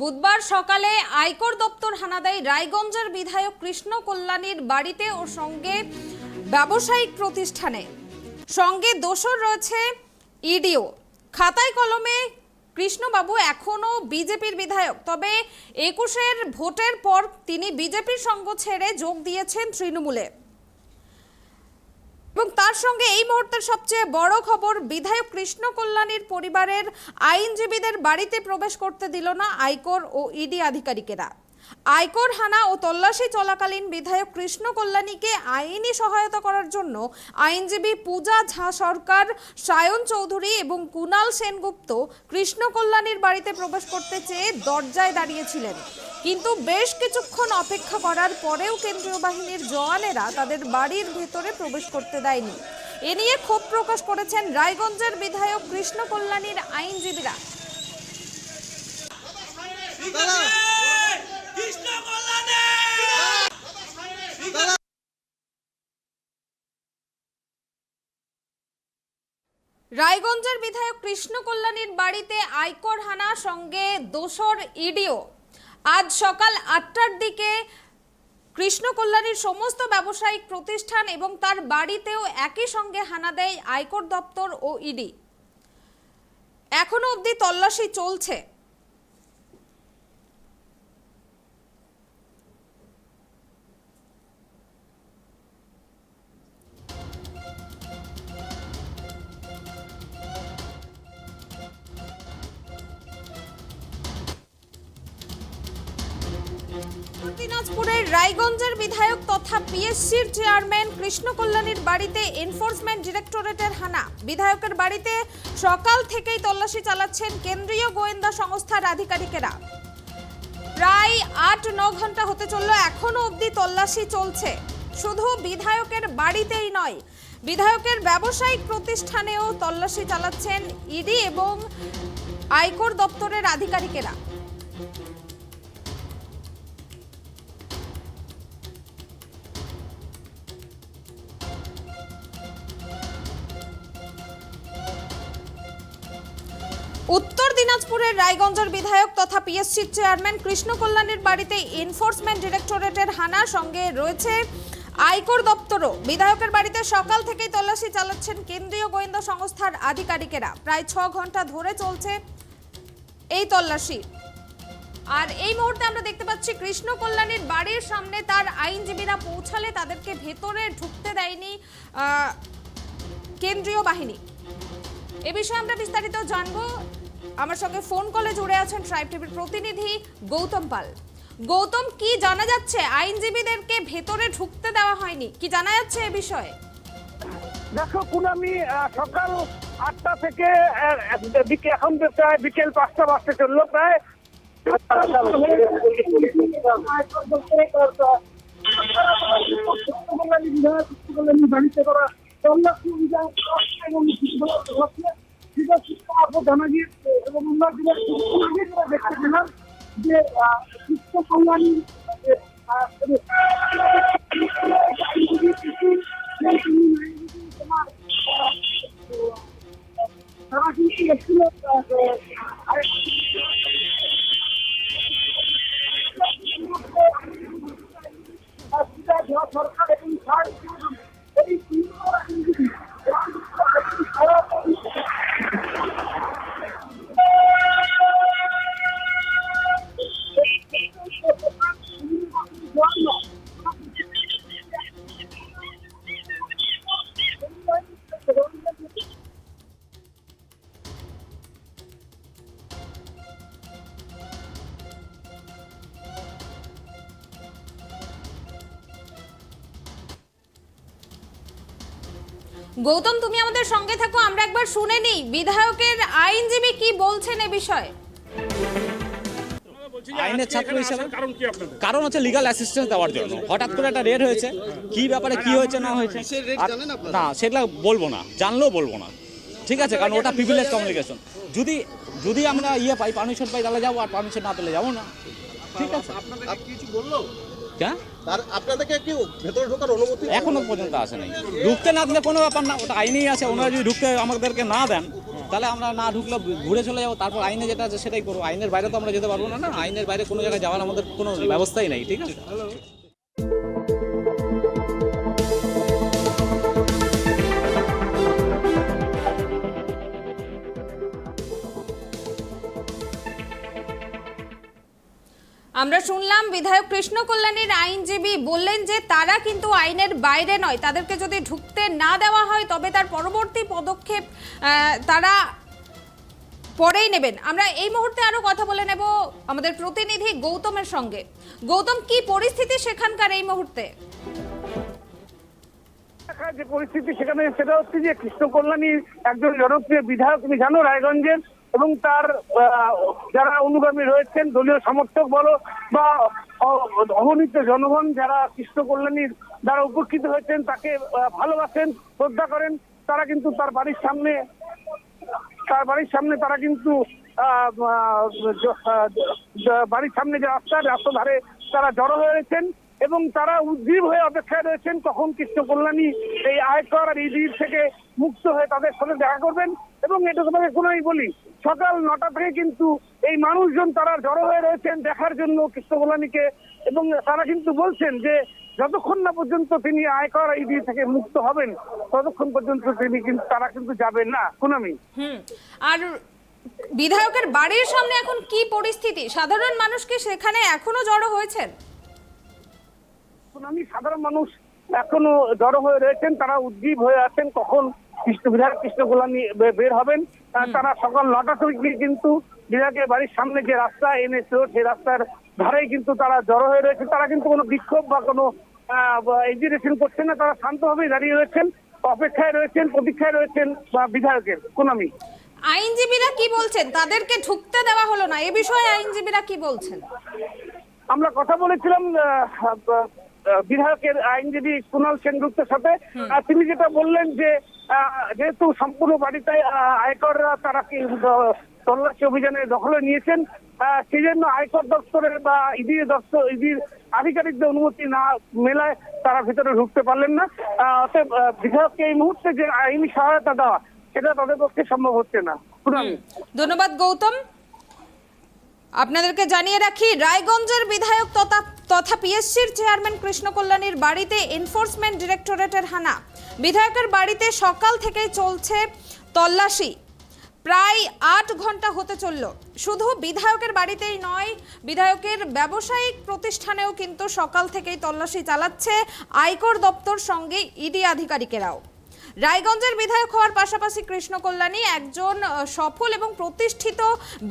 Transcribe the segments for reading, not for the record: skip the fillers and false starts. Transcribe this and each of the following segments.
বুধবার সকালে আয়কর দপ্তর হানা দেয় রায়গঞ্জের বিধায়ক কৃষ্ণ কল্যাণীর বাড়িতে ও সঙ্গে ব্যবসায়িক প্রতিষ্ঠানে। সঙ্গে দোষর রয়েছে ইডিও। খাতায় কলমে কৃষ্ণবাবু এখনো বিজেপির বিধায়ক, তবে 21-এর ভোটের পর তিনি বিজেপির সঙ্গ ছেড়ে যোগ দিয়েছেন তৃণমূলে। এবং তার সঙ্গে এই মুহূর্তের সবচেয়ে বড় খবর, বিধায়ক কৃষ্ণ কল্যাণীর পরিবারের আইনজীবীদের বাড়িতে প্রবেশ করতে দিল না আয়কর ও ইডি আধিকারিকেরা। আয়কর হানা ও তল্লাশি চলাকালীন বিধায়ক কৃষ্ণ কল্যাণীকে আইনি সহায়তা করার জন্য আইনজীবী পূজা ঝা সরকার, সায়ন চৌধুরী এবং কুনাল সেনগুপ্ত কৃষ্ণ কল্যাণীর বাড়িতে প্রবেশ করতে চেয়ে দরজায় দাঁড়িয়েছিলেন। কিন্তু বেশ কিছুক্ষণ অপেক্ষা করার পরেও কেন্দ্রীয় বাহিনীর জওয়ানেরা তাদের বাড়ির ভেতরে প্রবেশ করতে দেয়নি। এ নিয়ে ক্ষোভ প্রকাশ করেছেন রায়গঞ্জের বিধায়ক কৃষ্ণ কল্যাণীর আইনজীবীরা। রায়গঞ্জের বিধায়ক কৃষ্ণ কল্যাণীর বাড়িতে আয়কর হানা, সঙ্গে দোসর ইডিও। আজ সকাল 8টার দিকে কৃষ্ণ কল্যাণীর সমস্ত ব্যবসায়িক প্রতিষ্ঠান এবং তার বাড়িতেও একই সঙ্গে হানা দেয় আয়কর দপ্তর ও ইডি। এখনো অবধি তল্লাশি চলছে। দিনাজপুরের রায়গঞ্জের বিধায়ক তথা পিএসসির চেয়ারম্যান কৃষ্ণ কল্যাণীর বাড়িতে এনফোর্সমেন্ট ডিরেক্টরেটের হানা। বিধায়কের বাড়িতে সকাল থেকেই তল্লাশি চালাচ্ছেন কেন্দ্রীয় গোয়েন্দা সংস্থার আধিকারিকেরা। প্রায় 8-9 ঘন্টা হতে চলল, এখনো অবধি তল্লাশি চলছে। শুধু বিধায়কের বাড়িতেই নয়, বিধায়কের ব্যবসায়িক প্রতিষ্ঠানেও তল্লাশি চালাচ্ছেন ইডি এবং আয়কর দপ্তরের আধিকারিকেরা। উত্তর দিনাজপুরের রায়গঞ্জের বিধায়ক তথা পিএসসির চেয়ারম্যান কৃষ্ণ কল্যাণীর বাড়িতে এনফোর্সমেন্ট ডিরেক্টরেটের হানা, সঙ্গে রয়েছে আয়কর দপ্তরও। বিধায়কের বাড়িতে সকাল থেকেই তল্লাশি চালাচ্ছেন কেন্দ্রীয় গোয়েন্দা সংস্থার আধিকারিকেরা। প্রায় 6 ঘন্টা ধরে চলছে এই তল্লাশি। আর এই মুহূর্তে আমরা দেখতে পাচ্ছি কৃষ্ণ কল্যাণীর বাড়ির সামনে তার আইনজীবীরা পৌঁছালে তাদেরকে ভেতরে ঢুকতে দেয়নি কেন্দ্রীয় বাহিনী। এ বিষয়ে আমরা বিস্তারিত জানবো। আমার সঙ্গে ফোন কলে জুড়ে আছেন ট্রাইব টিভির প্রতিনিধি গৌতম পাল। গৌতম, কি জানা যাচ্ছে? আইনজীবীদেরকে ভেতরে ঢুকতে দেওয়া হয়নি, কি জানা যাচ্ছে এ বিষয়ে? দেখো পুনামি, সকাল 8টা থেকে এখন প্রায় বিকেল 5টা বাজতে চললো। প্রায় বাড়িতে করা তল্লাশি অভিযান জানা গিয়েছে এবং আমরা দেখতে পেলাম যে কৃষ্ণ কল্যাণী তারা কিন্তু এসেছিল সরকার এবং গৌতম, তুমি আমাদের সঙ্গে থাকো, আমরা একবার শুনে নিই বিধায়কের আইনজীবী কি বলছেন এ বিষয়ে। আইনের ছাত্র হিসেবে কারণ হচ্ছে লিগাল অ্যাসিস্ট্যান্স দেওয়ার জন্য। হঠাৎ করে একটা রেড হয়েছে, কি ব্যাপারে কি হয়েছে না হয়েছে না সেটা বলবো না, জানলেও বলবো না, ঠিক আছে? কারণ ওটা প্রিভিলেজ কমিউনিকেশন। যদি আমরা পাই, পারমিশন পাই, তাহলে যাবো, আর পারমিশন না পেলে যাবো না, ঠিক আছে? আপনাদেরকে কি ভেতরে ঢোকার অনুমতি এখনো পর্যন্ত আসে নাই। ঢুকতে না দিলে কোনো ব্যাপার না, ওটা আইনেই আছে। ওনারা যদি ঢুকতে আমাদেরকে না দেন তাহলে আমরা না ঢুকলে ঘুরে চলে যাবো, তারপর আইনে যেটা আছে সেটাই করবো। আইনের বাইরে তো আমরা যেতে পারবো না, না আইনের বাইরে কোনো জায়গায় যাওয়ার আমাদের কোনো ব্যবস্থাই নেই, ঠিক আছে। আমরা শুনলাম বিধায়ক কৃষ্ণ কল্যাণীর আইনজীবী বললেন যে তারা কিন্তু আইনের বাইরে নয়, তাদেরকে যদি ঢুকতে না দেওয়া হয় তবে তার পরবর্তী পদক্ষেপ তারা পরেই নেবেন। আমরা এই মুহূর্তে আরো কথা বলে নেব আমাদের প্রতিনিধি গৌতমের সঙ্গে। গৌতম, কি পরিস্থিতি সেখানকার এই মুহূর্তে? যে পরিস্থিতি সেখানে সেটা হচ্ছে যে কৃষ্ণ কল্যাণী একজন জনপ্রিয় বিধায়ক, তুমি জানো, রায়গঞ্জের, এবং তার যারা অনুগামী রয়েছেন, দলীয় সমর্থক বলো বা অগণিত জনগণ যারা কৃষ্ণ কল্যাণীর দ্বারা উপকৃত হয়েছেন, তাকে ভালোবাসেন, শ্রদ্ধা করেন, তারা কিন্তু তার বাড়ির সামনে তারা কিন্তু বাড়ির সামনে যে রাস্তা ধারে তারা জড়ো হয়েছেন এবং তারা উদ্গ্রীব হয়ে অপেক্ষায় রয়েছেন কখন কৃষ্ণ কল্যাণী এই আয়কর আর ইডির থেকে মুক্ত হয়ে তাদের সাথে দেখা করবেন। এবং এটা তোমাকে কোনোই বলি, সকাল 9টা থেকে কিন্তু এই মানুষজন তারা জড়ো হয়ে রয়েছেন দেখার জন্য কৃষ্ণ কল্যাণীকে, এবং তারা কিন্তু বলছেন যে যতক্ষণ না পর্যন্ত তিনি আয়কর ইডি থেকে মুক্ত হবেন ততক্ষণ পর্যন্ত তারা কিন্তু যাবেন না। কুনামি, আর বিধায়কের বাড়ির সামনে এখন কি পরিস্থিতি? সাধারণ মানুষ কি সেখানে এখনো জড়ো হয়েছেন? সাধারণ মানুষ এখনো জড়ো হয়ে রয়েছেন, তারা উদ্গ্রীব হয়ে আছেন কখন বিধায়ক কৃষ্ণ কল্যাণী বের হবেন। তারা সকাল 9টা থেকে কিন্তু বিধায়কের বাড়ির সামনে যে রাস্তা NH রোড, সেই রাস্তার ধারেই কিন্তু তারা জড়ো হয়ে রয়েছে। তারা কিন্তু কোনো বিক্ষোভ বা কোনো এজিটেশন করছেন না, তারা শান্তভাবেই দাঁড়িয়ে রয়েছেন, অপেক্ষায় রয়েছেন, প্রতীক্ষায় রয়েছেন বিধায়কের। কুনামি, আইনজীবীরা কি বলছেন? তাদেরকে ঢুকতে দেওয়া হলো না, এ বিষয়ে আইনজীবীরা কি বলছেন? আমরা কথা বলেছিলাম বিধায়কের আইনজীবী কুণাল সেনগুপ্তের সাথে। তিনি যেটা বললেন যে যেহেতু সম্পূর্ণ বাড়িতে আয়কররা তারা কি তল্লাশি অভিযানে দখলে নিয়েছেন, সেই জন্য আয়কর দপ্তরের বা ইডির আধিকারিকদের অনুমতি না মেলায় তারা ভিতরে ঢুকতে পারলেন না। অতএব বিধায়ককে এই মুহূর্তে যে আইনি সহায়তা দেওয়া সেটা তাদের পক্ষে সম্ভব হচ্ছে না। ধন্যবাদ গৌতম। আপনাদেরকে জানিয়ে রাখি, রায়গঞ্জের বিধায়ক তথা পিএসসির চেয়ারম্যান কৃষ্ণ কল্যাণীর বাড়িতে এনফোর্সমেন্ট ডিরেক্টরেটের হানা। বিধায়কের বাড়িতে সকাল থেকেই চলছে তল্লাশি, প্রায় 8 ঘন্টা হতে চলল। শুধু বিধায়কের বাড়িতেই নয়, বিধায়কের ব্যবসায়িক প্রতিষ্ঠানেও কিন্তু সকাল থেকেই তল্লাশি চালাচ্ছে আয়কর দপ্তর, সঙ্গে ইডি আধিকারিকেরাও। রায়গঞ্জের বিধায়ক হওয়ার পাশাপাশি কৃষ্ণ কল্যাণী একজন সফল এবং প্রতিষ্ঠিত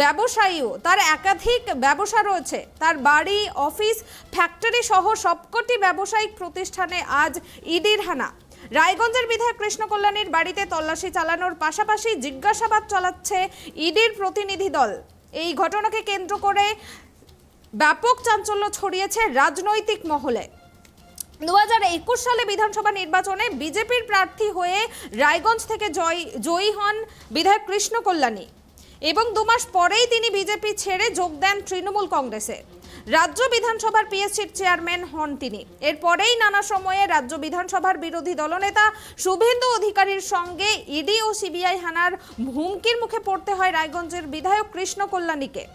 ব্যবসায়ীও। তার একাধিক ব্যবসা রয়েছে, তার বাড়ি, অফিস, ফ্যাক্টরি সহ সবকটি ব্যবসায়িক প্রতিষ্ঠানে আজ ইডির হানা। রায়গঞ্জের বিধায়ক কৃষ্ণ কল্যাণীর বাড়িতে তল্লাশি চালানোর পাশাপাশি জিজ্ঞাসাবাদ চালাচ্ছে ইডির প্রতিনিধি দল। এই ঘটনাকে কেন্দ্র করে ব্যাপক চাঞ্চল্য ছড়িয়েছে রাজনৈতিক মহলে। 2021 সালে বিধানসভা নির্বাচনে বিজেপির প্রার্থী হয়ে রায়গঞ্জ থেকে জয়ী হন বিধায়ক কৃষ্ণ কল্যাণী, এবং 2 মাস পরেই তিনি বিজেপি ছেড়ে যোগ দেন তৃণমূল কংগ্রেসে। রাজ্য বিধানসভার পিএসসির চেয়ারম্যান হন তিনি। এরপরেই নানা সময়ে রাজ্য বিধানসভার বিরোধী দলনেতা শুভেন্দু অধিকারীর সঙ্গে ইডি ও সিবিআই হানার হুমকির মুখে পড়তে হয় রায়গঞ্জের বিধায়ক কৃষ্ণ কল্যাণীকে।